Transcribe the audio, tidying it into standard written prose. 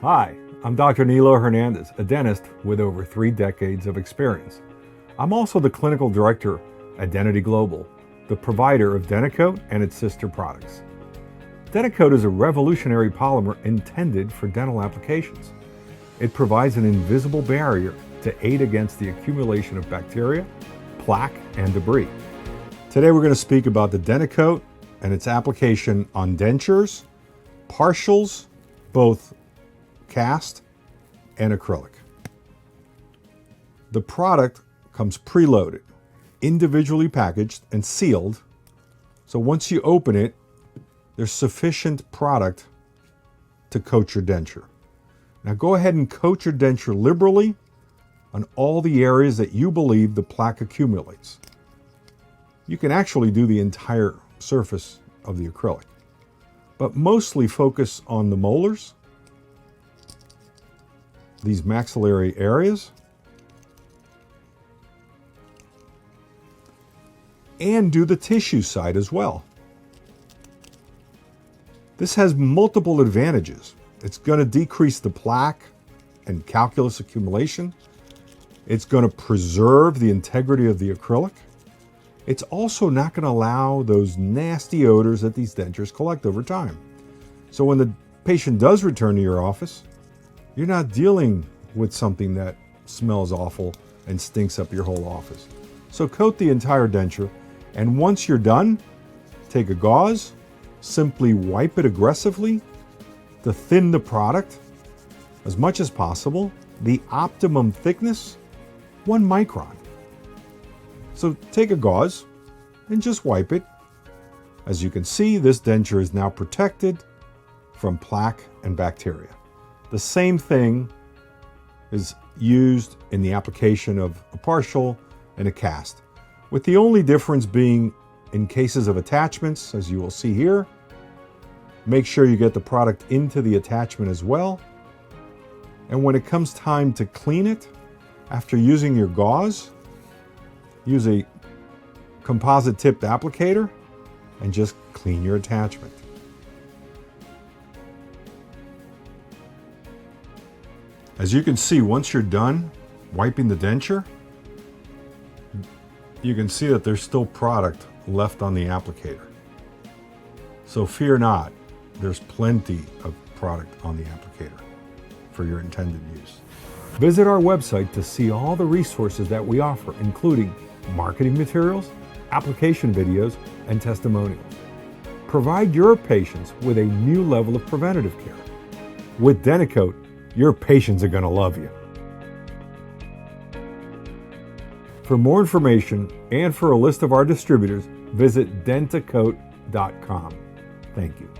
Hi, I'm Dr. Nilo Hernandez, a dentist with over 3 decades of experience. I'm also the clinical director at Dentity Global, the provider of DentaKote and its sister products. DentaKote is a revolutionary polymer intended for dental applications. It provides an invisible barrier to aid against the accumulation of bacteria, plaque, and debris. Today we're going to speak about the DentaKote and its application on dentures, partials, both cast and acrylic. The product comes preloaded, individually packaged and sealed, so once you open it, there's sufficient product to coat your denture. Now go ahead and coat your denture liberally on all the areas that you believe the plaque accumulates. You can actually do the entire surface of the acrylic, but mostly focus on the molars, these maxillary areas, and do the tissue side as well. This has multiple advantages. It's going to decrease the plaque and calculus accumulation. It's going to preserve the integrity of the acrylic. It's also not going to allow those nasty odors that these dentures collect over time. So when the patient does return to your office, you're not dealing with something that smells awful and stinks up your whole office. So coat the entire denture, and once you're done, take a gauze, simply wipe it aggressively to thin the product as much as possible. The optimum thickness, 1 micron. So take a gauze and just wipe it. As you can see, this denture is now protected from plaque and bacteria. The same thing is used in the application of a partial and a cast, with the only difference being in cases of attachments, as you will see here, make sure you get the product into the attachment as well. And when it comes time to clean it, after using your gauze, use a composite tipped applicator and just clean your attachment. As you can see, once you're done wiping the denture, you can see that there's still product left on the applicator. So fear not, there's plenty of product on the applicator for your intended use. Visit our website to see all the resources that we offer, including marketing materials, application videos, and testimonials. Provide your patients with a new level of preventative care. With DentaKote, your patients are going to love you. For more information and for a list of our distributors, visit DentaKote.com. Thank you.